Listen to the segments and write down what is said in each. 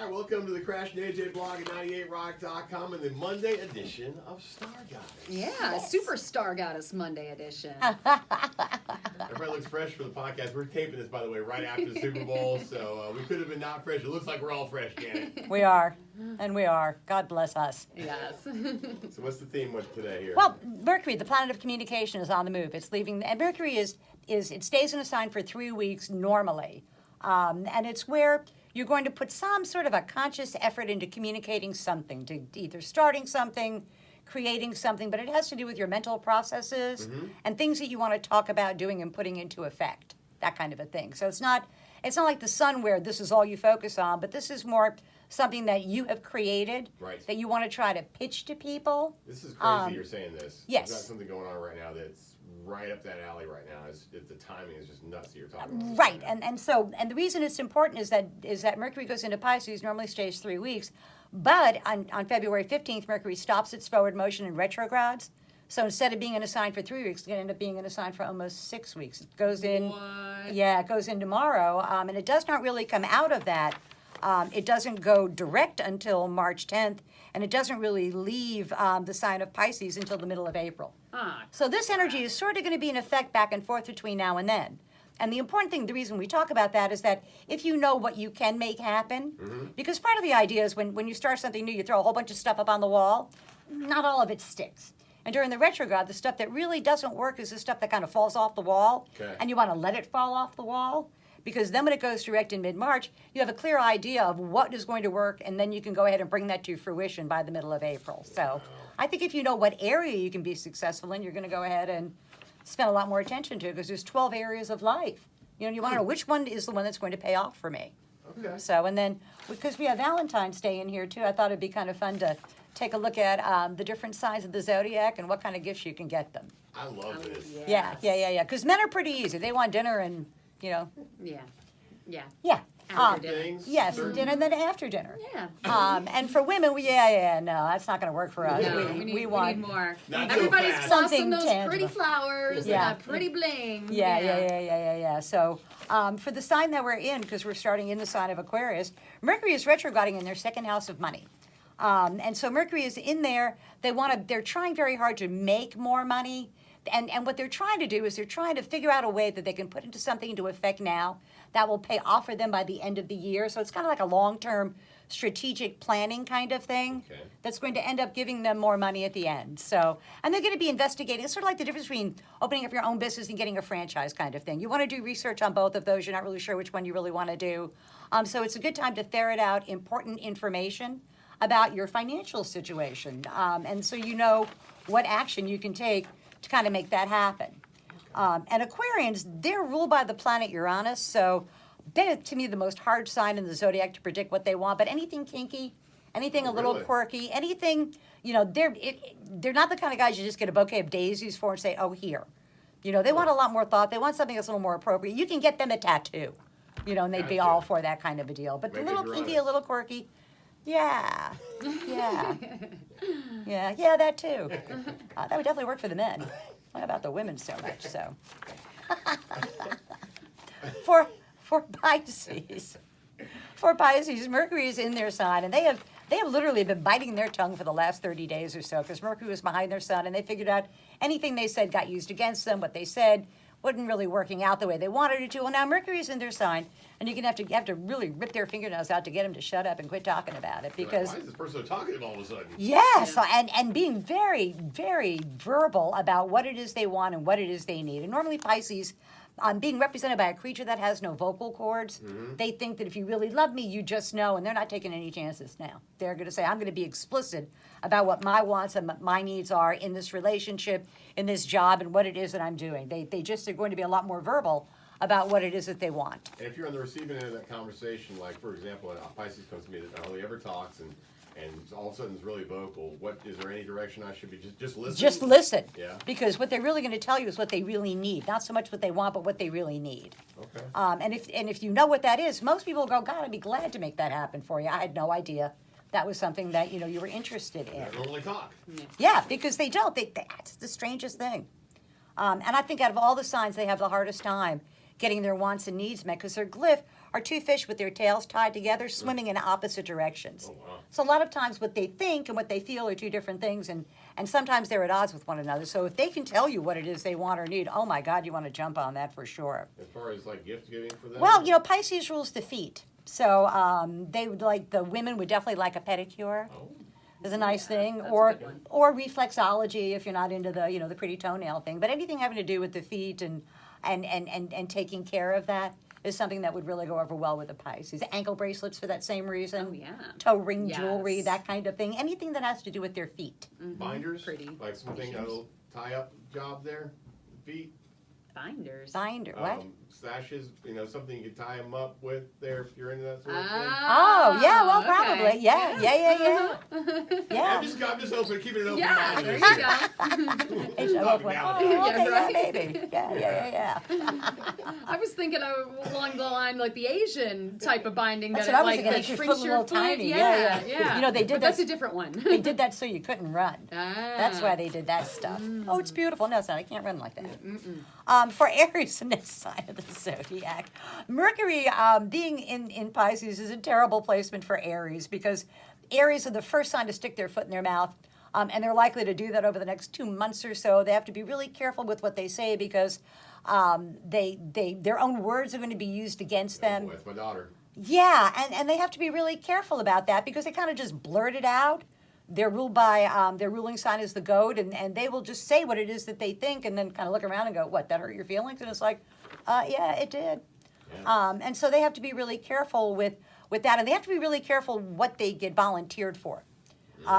right, welcome to the Crash and AJ blog at 98rock.com and the Monday edition of Star Goddess. Yeah, Super Star Goddess Monday edition. Everybody looks fresh for the podcast. We're taping this, by the way, right after the Super Bowl, so we could have been not fresh. It looks like we're all fresh, Janet. We are, and we are. God bless us. Yes. So what's the theme with today here? Well, Mercury, the planet of communication, is on the move. It's leaving, and Mercury it stays in a sign for 3 weeks normally, and it's where you're going to put some sort of a conscious effort into communicating something, to either starting something, creating something, but it has to do with your mental processes and things that you want to talk about doing and putting into effect, that kind of a thing. So it's not like the sun where this is all you focus on, but this is more something that you have created, Right. that you want to try to pitch to people. This is crazy you're saying this. Yes. We've got something going on right now that's right up that alley right now. The timing is just nuts that you're talking about. Right, and the reason it's important is that Mercury goes into Pisces, normally stays 3 weeks, but on February 15th, Mercury stops its forward motion and retrogrades. So instead of being in a sign for 3 weeks, it's going to end up being in a sign for almost 6 weeks. It goes in, What? yeah, it goes in tomorrow, and it does not really come out of that. It doesn't go direct until March 10th, and it doesn't really leave the sign of Pisces until the middle of April. Ah, So this energy is sort of going to be in effect back and forth between now and then. And the important thing, the reason we talk about that is that if you know what you can make happen, because part of the idea is when you start something new, you throw a whole bunch of stuff up on the wall, not all of it sticks. And during the retrograde, the stuff that really doesn't work is the stuff that kind of falls off the wall, Okay. and you want to let it fall off the wall. Because then when it goes direct in mid-March, you have a clear idea of what is going to work, and then you can go ahead and bring that to fruition by the middle of April. So I think if you know what area you can be successful in, you're going to go ahead and spend a lot more attention to it, because there's 12 areas of life. You know, you want to know which one is the one that's going to pay off for me. Okay. So, and then because we have Valentine's Day in here too, I thought it'd be kind of fun to take a look at the different signs of the zodiac and what kind of gifts you can get them. I love this. Yeah. Because men are pretty easy. They want dinner and, you know, yeah. yeah. After dinner. Things, Yes, certain- dinner and then after dinner. Yeah. And for women, no, that's not going to work for us. No, we we want need more. Not so Everybody's fast. tossing Something those tangible. pretty flowers Yeah. and a pretty bling. Yeah. So for the sign that we're in, because we're starting in the sign of Aquarius, Mercury is retrograding in their second house of money. And so Mercury is in there. They're trying very hard to make more money. And what they're trying to do is they're trying to figure out a way that they can put something into effect now that will pay off for them by the end of the year. So it's kind of like a long-term strategic planning kind of thing that's going to end up giving them more money at the end. So, and they're going to be investigating. It's sort of like the difference between opening up your own business and getting a franchise kind of thing. You want to do research on both of those. You're not really sure which one you really want to do. So it's a good time to ferret out important information about your financial situation. And so you know what action you can take to kind of make that happen. And Aquarians, they're ruled by the planet Uranus, so they're, to me, the most hard sign in the zodiac to predict what they want. But anything kinky, anything a little really? quirky, anything, you know, they're not the kind of guys you just get a bouquet of daisies for and say, oh, here. You know, they want a lot more thought. They want something that's a little more appropriate. You can get them a tattoo, you know, and they'd be Gotcha. all for that kind of a deal. But Make a it little kinky, Uranus. a little quirky, yeah, that too. That would definitely work for the men. What about the women so much? So, for Pisces, Mercury is in their sign, and they have literally been biting their tongue for the last 30 days or so, because Mercury was behind their sun, and they figured out anything they said got used against them. What they said wasn't really working out the way they wanted it to. Well, now Mercury's in their sign, and you have to really rip their fingernails out to get them to shut up and quit talking about it, because. Why is this person so talkative all of a sudden? Yes, and being very, very verbal about what it is they want and what it is they need. And normally Pisces, being represented by a creature that has no vocal cords, they think that if you really love me, you just know, and they're not taking any chances now. They're going to say, I'm going to be explicit about what my wants and my needs are in this relationship, in this job, and what it is that I'm doing. They're going to be a lot more verbal about what it is that they want. And if you're on the receiving end of that conversation, like, for example, a Pisces comes to me that hardly ever talks and all of a sudden is really vocal, is there any direction I should be just listening? Just listen. Yeah. Because what they're really going to tell you is what they really need. Not so much what they want, but what they really need. Okay. And if you know what that is, most people go, God, I'd be glad to make that happen for you. I had no idea that was something that, you know, you were interested in. They don't normally talk. Yeah, because they don't. That's the strangest thing. And I think out of all the signs, they have the hardest time getting their wants and needs met, because their glyph are two fish with their tails tied together, swimming in opposite directions. Oh, wow. So a lot of times what they think and what they feel are two different things, and sometimes they're at odds with one another. So if they can tell you what it is they want or need, oh my God, you want to jump on that for sure. As far as like gift giving for them? Well, Pisces rules the feet. So they would like, the women would definitely like a pedicure. Oh. Is a nice thing, that's a or good one. or reflexology if you're not into the the pretty toenail thing. But anything having to do with the feet and taking care of that is something that would really go over well with the Pisces. Ankle bracelets for that same reason. Oh, yeah. Toe ring jewelry, Yes. that kind of thing. Anything that has to do with their feet. Binders? Pretty. Like something, a little tie-up job there? Feet? Binders. Binder, what? Sashes, something you could tie them up with there if you're into that sort of thing. Oh, yeah, well, okay. probably. Yeah. I'm just open, keeping it open. Yeah, minded there here. you go. It's Talking open. now. Oh, okay, Yeah, yeah, right. maybe. Yeah. I was thinking along the line like the Asian type of binding That's that what I was like thinking. that Makes your shrinks foot a your little foot. tiny. Yeah. They did But that. that's a different one. They did that so you couldn't run. That's why Ah. they did that stuff. Oh, it's beautiful. No, it's not. I can't run like that. For Aries, the next sign of the zodiac, Mercury being in Pisces is a terrible placement for Aries because Aries are the first sign to stick their foot in their mouth. And they're likely to do that over the next 2 months or so. They have to be really careful with what they say because their own words are going to be used against them. With my daughter. Yeah, and they have to be really careful about that because they kind of just blurt it out. They're ruled by, their ruling sign is the goat, and they will just say what it is that they think and then kind of look around and go, what, that hurt your feelings? And it's like, yeah, it did. Yeah. And so they have to be really careful with that, and they have to be really careful what they get volunteered for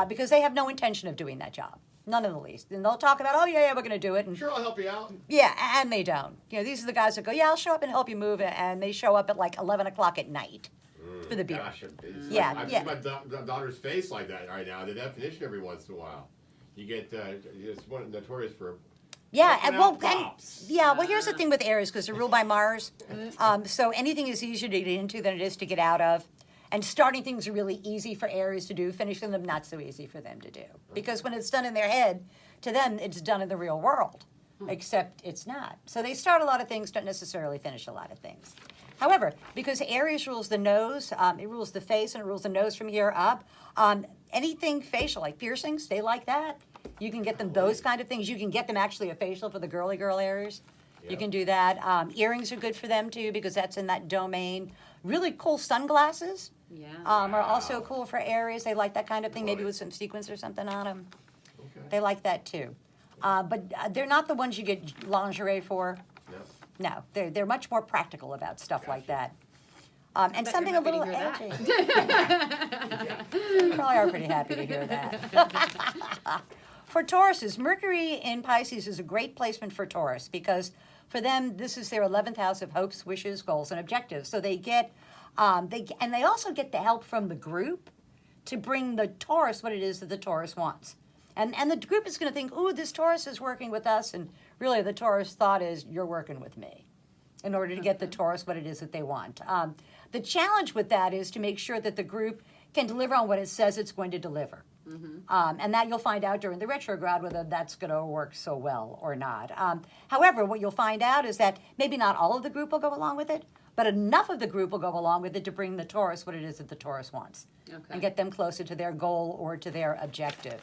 because they have no intention of doing that job. None in the least. And they'll talk about, oh, yeah, we're going to do it. And Sure, I'll help you out. yeah, and they don't. These are the guys that go, yeah, I'll show up and help you move it, and they show up at like 11 o'clock at night for the beer. Gosh, it's Yeah, I yeah. see my daughter's face like that right now. The definition every once in a while. You get, it's one notorious for. Yeah, working and out pops. here's the thing with Aries, because they're ruled by Mars. So anything is easier to get into than it is to get out of. And starting things are really easy for Aries to do, finishing them not so easy for them to do. Because when it's done in their head, to them it's done in the real world. Except it's not. So they start a lot of things, don't necessarily finish a lot of things. However, because Aries rules the nose, it rules the face, and it rules the nose from here up, anything facial, like piercings, they like that. You can get them those kind of things. You can get them actually a facial for the girly girl Aries. You Yep. can do that. Earrings are good for them too because that's in that domain. Really cool sunglasses Yeah. are also cool for Aries. They like that kind of thing, maybe Right. with some sequins or something on them. Okay. They like that too. But they're not the ones you get lingerie for. No. No, they're much more practical about stuff like Gotcha. that. And bet something you're a little happy to hear edgy. You probably are pretty happy to hear that. For Tauruses, Mercury in Pisces is a great placement for Taurus because for them, this is their 11th house of hopes, wishes, goals, and objectives. So they get, they also get the help from the group to bring the Taurus what it is that the Taurus wants. And the group is going to think, ooh, this Taurus is working with us. And really, the Taurus thought is, you're working with me in order to get the Taurus what it is that they want. The challenge with that is to make sure that the group can deliver on what it says it's going to deliver. And that you'll find out during the retrograde whether that's going to work so well or not. However, what you'll find out is that maybe not all of the group will go along with it, but enough of the group will go along with it to bring the Taurus what it is that the Taurus wants and get them closer to their goal or to their objective.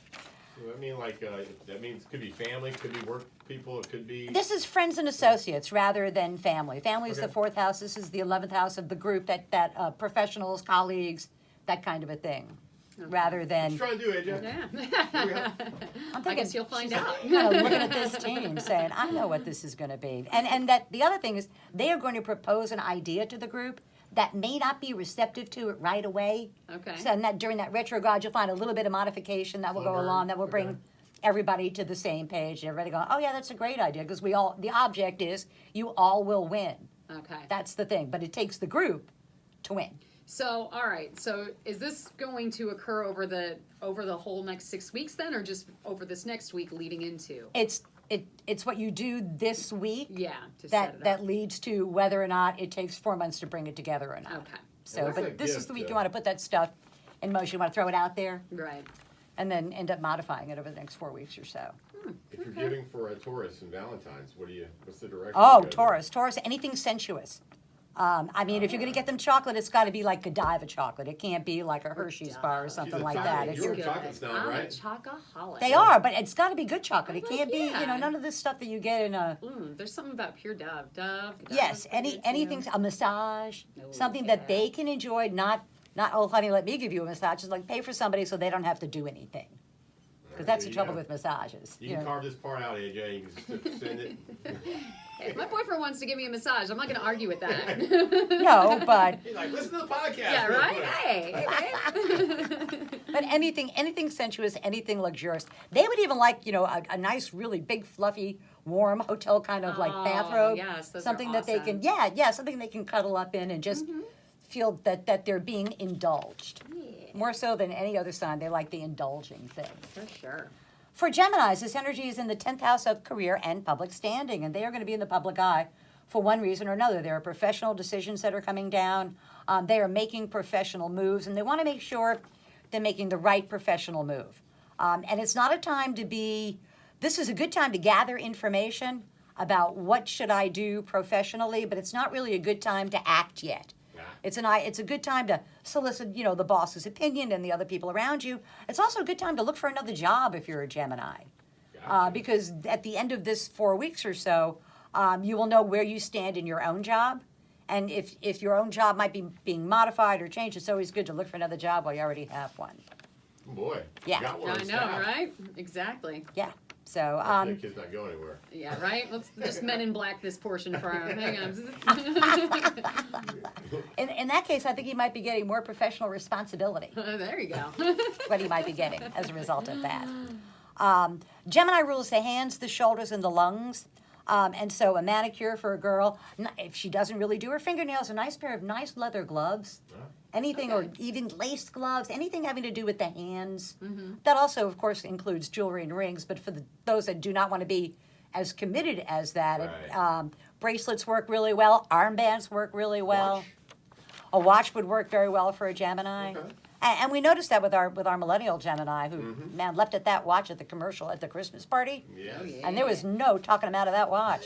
So I mean, like, that means it could be family, could be work people, it could be. This is friends and associates rather than family. Family is the Okay. 4th house. This is the 11th house of the group, that professionals, colleagues, that kind of a thing, rather What than. you trying to do, AJ? Yeah. I'm I guess you'll find out. Kind of looking at this team saying, I know what this is going to be. And that the other thing is they are going to propose an idea to the group that may not be receptive to it right away. Okay. So and that during that retrograde, you'll find a little bit of modification that will go Slow burn. along, that will bring Okay. everybody to the same page. Everybody going, oh yeah, that's a great idea, because the object is you all will win. Okay. That's the thing. But it takes the group to win. So, all right. So, is this going to occur over the whole next 6 weeks then, or just over this next week leading into? It's what you do this week Yeah. To set it that up. leads to whether or not it takes 4 months to bring it together or not. Okay. So, What's but that this is gift, the week though? you want to put that stuff in motion. You want to throw it out there Right. and then end up modifying it over the next 4 weeks or so. If you're giving for a Taurus and Valentine's, what's the direction? Oh, you go there? Taurus, anything sensuous. I mean, if you're going to get them chocolate, it's got to be like Godiva chocolate. It can't be like a Hershey's bar or something She's a like chocolate- that. If you're you're, a chocolate snob, I'm right? a chocoholic. they are, but it's got to be good chocolate. It Well, can't be, yeah. none of this stuff that you get in a. There's something about pure Dove. Godiva's Yes, pretty anything, too. a massage, Oh, something yeah. that they can enjoy. Not, oh, honey, let me give you a massage. It's like pay for somebody so they don't have to do anything. Because that's the There you trouble go. with massages. You can carve this part out, AJ. You can just send it. Hey, if my boyfriend wants to give me a massage, I'm not going to argue with that. No, but He's like, listen to the podcast. yeah, real right? quick." Hey, but anything sensuous, anything luxurious. They would even like, a nice, really big, fluffy, warm hotel kind of like Oh, bathrobe. yes, those are something that they can, awesome. something they can cuddle up in and just feel that they're being indulged. More so than any other sign, they like the indulging thing. For sure. For Geminis, this energy is in the 10th house of career and public standing, and they are going to be in the public eye for one reason or another. There are professional decisions that are coming down. They are making professional moves, and they want to make sure they're making the right professional move. And it's not a time to be, this is a good time to gather information about what should I do professionally, but it's not really a good time to act yet. Yeah. It's a good time to solicit, the boss's opinion and the other people around you. It's also a good time to look for another job if you're a Gemini. Gotcha. Because at the end of this 4 weeks or so, you will know where you stand in your own job. And if your own job might be being modified or changed, it's always good to look for another job while you already have one. Boy. Yeah. Got one I on know, staff. right? Exactly. Yeah. So, That kid's not going anywhere. Yeah, right? Let's just men in black this portion for him. Hang on. in that case, I think he might be getting more professional responsibility. There you go. What he might be getting as a result of that. Gemini rules the hands, the shoulders, and the lungs. And so a manicure for a girl, if she doesn't really do her fingernails, a nice pair of nice leather gloves, anything, or even laced gloves, anything having to do with the hands. That also, of course, includes jewelry and rings, but for those that do not want to be as committed as that, Right. bracelets work really well, armbands work really well. Watch. A watch would work very well for a Gemini. Okay. And we noticed that with our millennial Gemini, who man left at that watch at the commercial at the Christmas party, Yes. yeah. and there was no talking him out of that watch.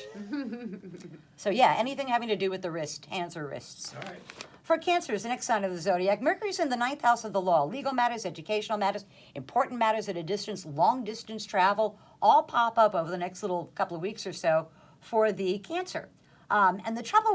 So yeah, anything having to do with the wrist, hands or wrists. All right. For Cancers, the next sign of the zodiac, Mercury's in the 9th house of the law. Legal matters, educational matters, important matters at a distance, long distance travel, all pop up over the next little couple of weeks or so for the Cancer. And the trouble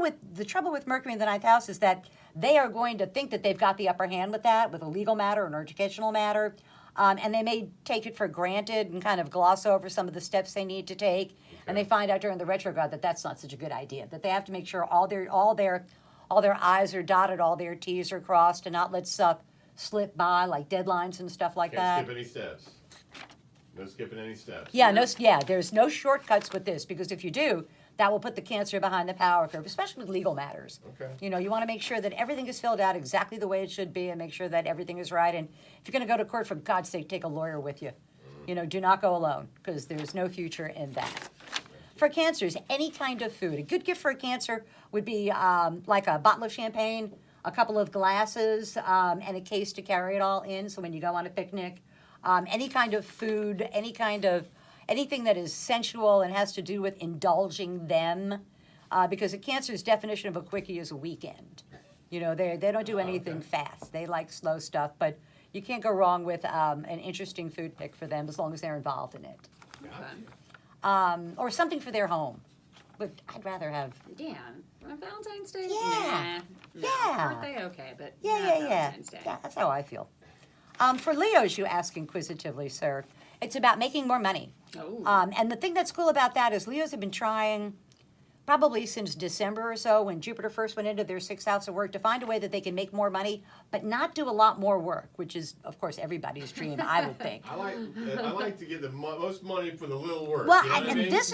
with Mercury in the 9th house is that they are going to think that they've got the upper hand with that, with a legal matter or an educational matter, and they may take it for granted and kind of gloss over some of the steps they need to take. And they find out during the retrograde that that's not such a good idea. That they have to make sure all their I's are dotted, all their T's are crossed, and not let stuff slip by like deadlines and stuff like that. Can't skip any steps. No skipping any steps. Yeah, there's no shortcuts with this, because if you do, that will put the Cancer behind the power curve, especially with legal matters. Okay. You want to make sure that everything is filled out exactly the way it should be and make sure that everything is right. And if you're going to go to court, for God's sake, take a lawyer with you. Do not go alone, because there's no future in that. For Cancers, any kind of food. A good gift for a Cancer would be like a bottle of champagne, a couple of glasses, and a case to carry it all in. So when you go on a picnic, any kind of food, anything that is sensual and has to do with indulging them, because a Cancer's definition of a quickie is a weekend. They don't do anything fast. They like slow stuff, but you can't go wrong with an interesting food pick for them as long as they're involved in it. Gotcha. Or something for their home. But I'd rather have, Yeah. Valentine's Day? Yeah. Nah. No. Yeah. Birthday, okay, but yeah. not Valentine's Day. Yeah, that's how I feel. For Leos, you ask inquisitively, sir, it's about making more money. Oh. And the thing that's cool about that is Leos have been trying, probably since December or so, when Jupiter first went into their 6th house of work, to find a way that they can make more money, but not do a lot more work, which is, of course, everybody's dream, I would think. I like to get the most money for the little work. Well, you know what I and mean? this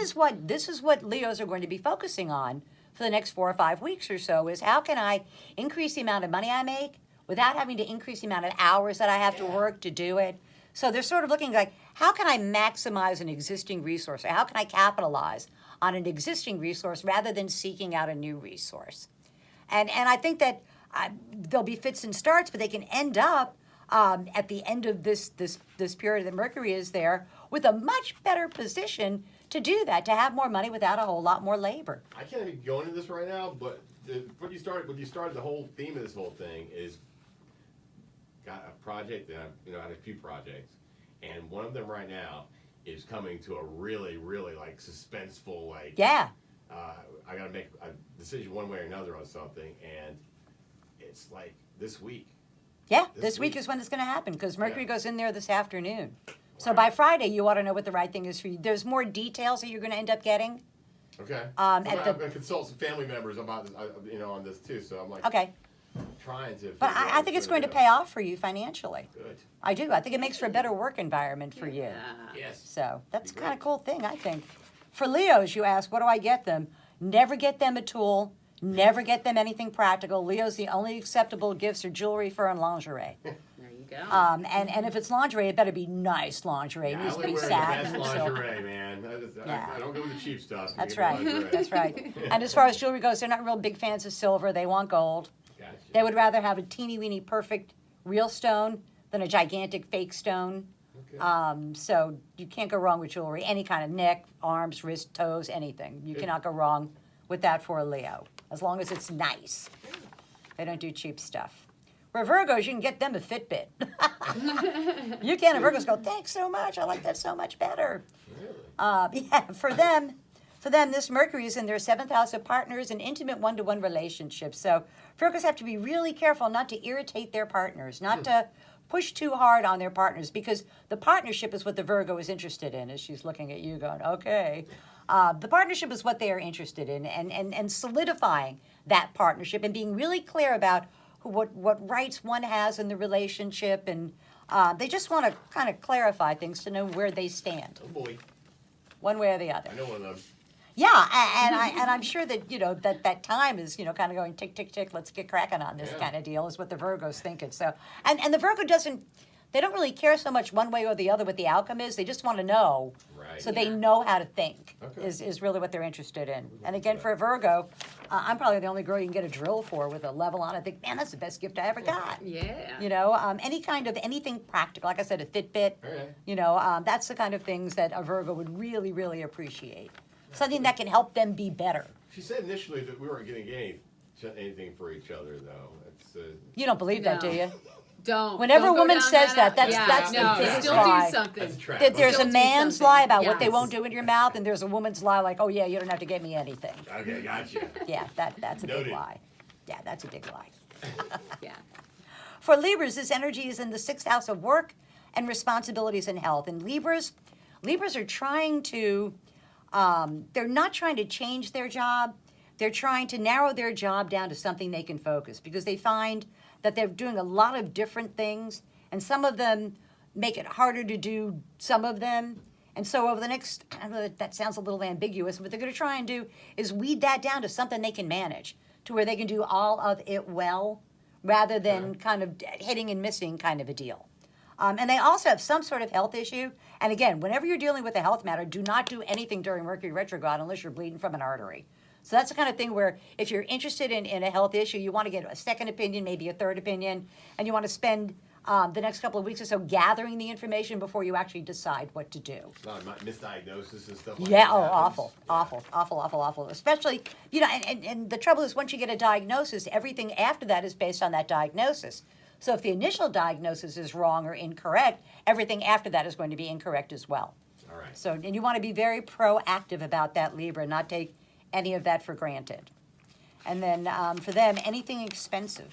is what Leos are going to be focusing on for the next 4 or 5 weeks or so, is how can I increase the amount of money I make without having to increase the amount of hours that I have to work to do it. So they're sort of looking like, how can I maximize an existing resource, or how can I capitalize on an existing resource rather than seeking out a new resource? And I think that there'll be fits and starts, but they can end up at the end of this period that Mercury is there with a much better position to do that, to have more money without a whole lot more labor. I can't even go into this right now, but what you started the whole theme of this whole thing is got a project that I had a few projects, and one of them right now is coming to a really, really like suspenseful like. Yeah. I got to make a decision one way or another on something, and it's like this week. Yeah, This this week week. is when it's going to happen because Mercury Yeah. goes in there this afternoon. So Wow. by Friday, you ought to know what the right thing is for you. There's more details that you're going to end up getting. Okay. At I'm the- going to consult some family members about on this too. So I'm like Okay. trying to. But figure out I think what's it's going to go. pay off for you financially. Good. I do. I think it makes for a better work environment for you. Yeah. Yes. So that's Be kind of great. cool thing, I think. For Leos, you ask, what do I get them? Never get them a tool. Never get them anything practical. Leo's the only acceptable gifts are jewelry, fur, and lingerie. There you go. And if it's lingerie, it better be nice lingerie. It Yeah, needs I to only be wear satin the and best silk. lingerie, man. Yeah. I don't go with the cheap stuff. That's You get right. lingerie. That's right. And as far as jewelry goes, they're not real big fans of silver. They want gold. Gotcha. They would rather have a teeny weeny perfect real stone than a gigantic fake stone. Okay. So you can't go wrong with jewelry. Any kind of neck, arms, wrist, toes, anything. You cannot go wrong with that for a Leo, as long as it's nice. They don't do cheap stuff. For Virgos, you can get them a Fitbit. You can, and Virgos go, thanks so much. I like that so much better. Really? Yeah, for them, this Mercury is in their 7th house of partners and intimate one-to-one relationships. So Virgos have to be really careful not to irritate their partners, not to push too hard on their partners, because the partnership is what the Virgo is interested in. As she's looking at you, going, okay. The partnership is what they are interested in, and solidifying that partnership and being really clear about what rights one has in the relationship, and they just want to kind of clarify things to know where they stand, Oh boy. one way or the other. I know one of them. Yeah, and I'm sure that that time is kind of going tick tick tick. Let's get cracking on this Yeah. kind of deal is what the Virgo's thinking. So and the Virgo doesn't. They don't really care so much one way or the other what the outcome is. They just want to know, Right. so they know how to think. Okay. Is really what they're interested in. And again, for a Virgo, I'm probably the only girl you can get a drill for with a level on. I think, man, that's the best gift I ever got. Yeah. Any kind of anything practical, like I said, a Fitbit. Okay. That's the kind of things that a Virgo would really, really appreciate. Something that can help them be better. She said initially that we weren't going to get anything for each other, though. That's You don't believe that, No. do you? Don't. Whenever don't a go woman down says that, that, that's the no, biggest still lie. do something. that's a trap. That there's Still a do man's something. lie about what they Yes. won't do in your mouth, and there's a woman's lie like, oh yeah, you don't have to get me anything. Okay, gotcha. Yeah, that's a big Noted. lie. Yeah, that's a big lie. Yeah. For Libras, this energy is in the 6th house of work and responsibilities and health. And Libras are trying to, they're not trying to change their job. They're trying to narrow their job down to something they can focus, because they find that they're doing a lot of different things, and some of them make it harder to do some of them. And so over the next, I know that sounds a little ambiguous, what they're going to try and do is weed that down to something they can manage, to where they can do all of it well, rather than kind of hitting and missing kind of a deal. And they also have some sort of health issue. And again, whenever you're dealing with a health matter, do not do anything during Mercury retrograde unless you're bleeding from an artery. So that's the kind of thing where if you're interested in a health issue, you want to get a second opinion, maybe a third opinion, and you want to spend the next couple of weeks or so gathering the information before you actually decide what to do. A lot of misdiagnosis and stuff like Yeah, that. oh, happens. awful. Especially, and the trouble is once you get a diagnosis, everything after that is based on that diagnosis. So if the initial diagnosis is wrong or incorrect, everything after that is going to be incorrect as well. All right. So, and you want to be very proactive about that, Libra, not take any of that for granted. And then for them, anything expensive.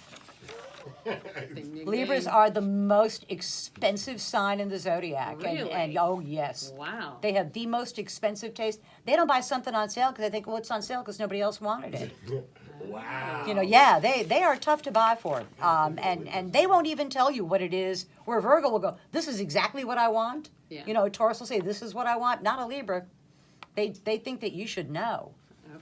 Ding, ding, Libras ding. are the most expensive sign in the zodiac. Really? And oh, yes. Wow. They have the most expensive taste. They don't buy something on sale because they think, well, it's on sale because nobody else wanted it. Wow. Yeah, they are tough to buy for. And they won't even tell you what it is. Where Virgo will go, this is exactly what I want. Yeah. A Taurus will say, this is what I want. Not a Libra. They think that you should know.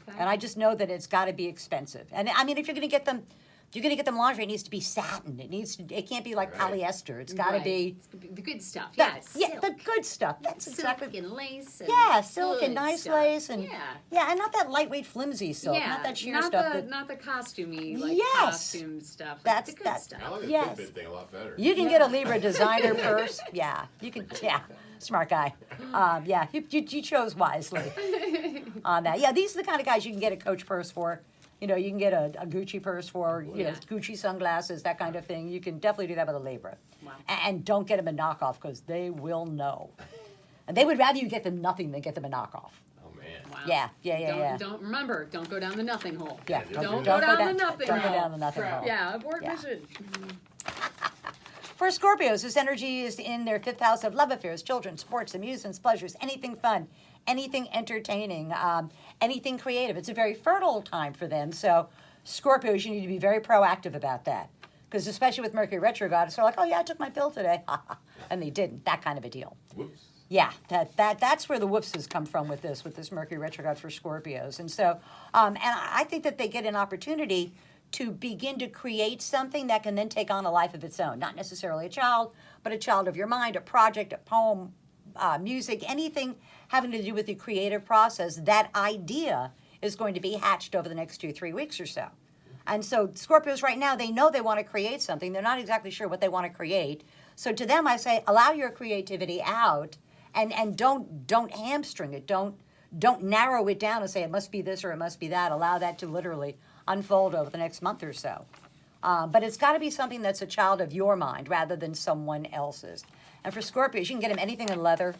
Okay. And I just know that it's got to be expensive. And I mean, if you're going to get them lingerie, it needs to be satin. It can't be like Right. polyester. It's got to Right. be It's gonna be the good stuff. the, Yes. yeah, the good stuff. That's silk exactly. and lace. And Yeah, silk and good nice stuff. lace and yeah. and not that lightweight flimsy silk, Yeah, not that sheer not stuff. The, that not the costumey, like Yes. costume stuff. That's- the good that's- stuff. I like the Yes. Fitbit thing a lot better. you can Yeah. get a Libra designer purse. Yeah, you can. Yeah, smart guy. Yeah, you chose wisely on that. Yeah, these are the kind of guys you can get a Coach purse for. You know, you can get a Gucci purse for, you know, Yeah. Gucci sunglasses, that kind of thing. You can definitely do that with a Libra. Wow. And don't get them a knockoff because they will know. And they would rather you get them nothing than get them a knockoff. Oh man. Wow. Yeah. Don't remember. Don't go down the nothing hole. Yeah, Don't go down the nothing Don't hole. go down the nothing hole. Yeah, abort Yeah. mission. For Scorpios, this energy is in their fifth house of love affairs, children, sports, amusements, pleasures, anything fun, anything entertaining, anything creative. It's a very fertile time for them. So, Scorpios, you need to be very proactive about that. Because especially with Mercury retrograde, it's sort of like, oh yeah, I took my pill today, and they didn't. That kind of a deal. Whoops. Yeah, that's where the whoopses come from with this Mercury retrograde for Scorpios. And so, and I think that they get an opportunity to begin to create something that can then take on a life of its own. Not necessarily a child, but a child of your mind, a project, a poem, music, anything having to do with the creative process. That idea is going to be hatched over the next 2-3 weeks or so. And so Scorpios right now, they know they want to create something. They're not exactly sure what they want to create. So to them, I say, allow your creativity out and don't hamstring it. Don't narrow it down and say it must be this or it must be that. Allow that to literally unfold over the next month or so. But it's got to be something that's a child of your mind rather than someone else's. And for Scorpios, you can get them anything in leather.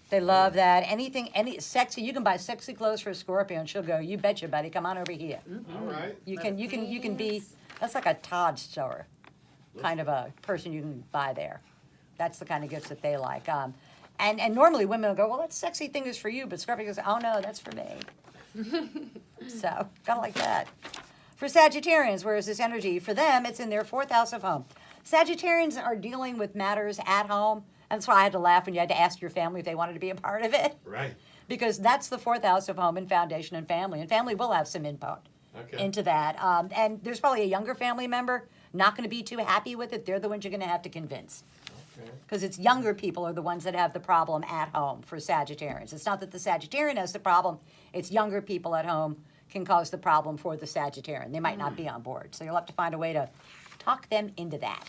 They love that. Anything, any sexy. You can buy sexy clothes for a Scorpio, and she'll go, "You betcha, buddy. Come on over here." All right. You can be. That's like a Todd store, kind of a person you can buy there. That's the kind of gifts that they like. And normally women will go, "Well, that sexy thing is for you," but Scorpio goes, "Oh no, that's for me." So kind of like that. For Sagittarians, whereas this energy for them, it's in their fourth house of home. Sagittarians are dealing with matters at home. That's why I had to laugh when you had to ask your family if they wanted to be a part of it. Right. Because that's the fourth house of home and foundation and family. And family will have some input Okay. into that. And there's probably a younger family member not going to be too happy with it. They're the ones you're going to have to convince. Okay. Because it's younger people are the ones that have the problem at home for Sagittarians. It's not that the Sagittarian has the problem. It's younger people at home can cause the problem for the Sagittarian. They might not be on board. So you'll have to find a way to talk them into that.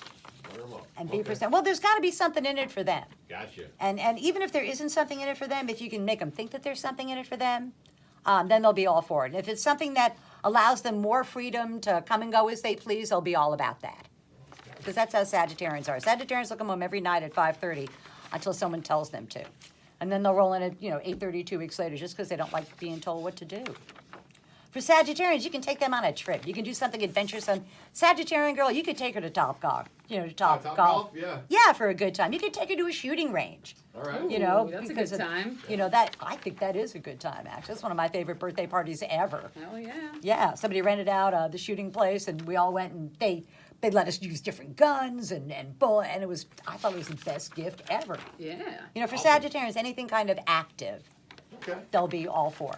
And be percent. Well, there's got to be something in it for them. Gotcha. And even if there isn't something in it for them, if you can make them think that there's something in it for them, then they'll be all for it. And if it's something that allows them more freedom to come and go as they please, they'll be all about that. Because that's how Sagittarians are. Sagittarians will come home every night at 5:30 until someone tells them to. And then they'll roll in at 8:30 2 weeks later just because they don't like being told what to do. For Sagittarians, you can take them on a trip. You can do something adventuresome. Sagittarian girl, you could take her to Topgolf. To Top Golf. Yeah. Yeah, for a good time. You could take her to a shooting range. All right. Ooh, that's a because good time. I think that is a good time, actually. That's one of my favorite birthday parties ever. Oh yeah. Yeah, somebody rented out the shooting place, and we all went, and they let us use different guns and bullet, and I thought it was the best gift ever. Yeah. For Awesome. Sagittarians, anything kind of active, Okay. they'll be all for.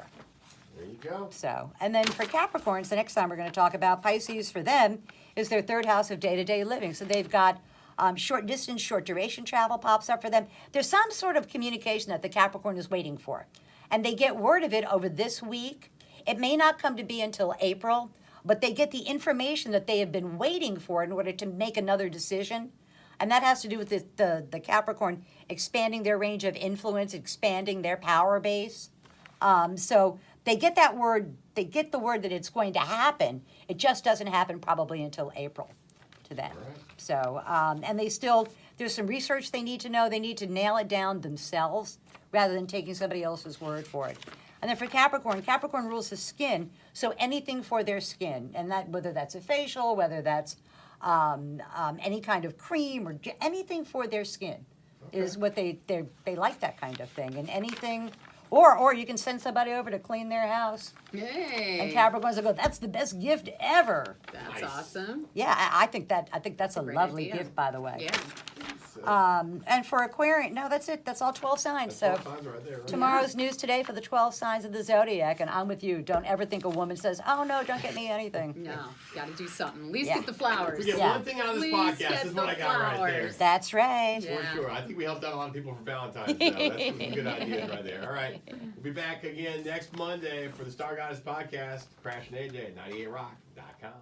There you go. So, and then for Capricorns, the next time we're going to talk about Pisces, for them is their third house of day-to-day living. So they've got short distance, short duration travel pops up for them. There's some sort of communication that the Capricorn is waiting for. And they get word of it over this week. It may not come to be until April, but they get the information that they have been waiting for in order to make another decision. And that has to do with the Capricorn expanding their range of influence, expanding their power base. So they get that word, they get the word that it's going to happen. It just doesn't happen probably until April to them. Right. So, and there's some research they need to know. They need to nail it down themselves rather than taking somebody else's word for it. And then for Capricorn rules the skin, so anything for their skin, and that whether that's a facial, whether that's any kind of cream or anything for their skin is what they like, that kind of thing. And anything, or you can send somebody over to clean their house. Yay. And Capricorns will go, "That's the best gift ever." That's Nice. awesome. Yeah, I think that's a Great lovely idea. gift, by the way. Yeah. And for Aquarian, no, that's it. That's all 12 signs. That's So all signs right there, right? tomorrow's news today for the 12 signs of the zodiac, and I'm with you. Don't ever think a woman says, "Oh no, don't get me anything." No, got to do something. At least Yeah. get the flowers. We get Yeah. one thing out of this Please podcast. get This is what the I got right there. flowers. That's right. Yeah. For sure. I think we helped out a lot of people for Valentine's Day. That's some good ideas right there. All right. We'll be back again next Monday for the Star Goddess Podcast. Crash and AJ at 98rock.com.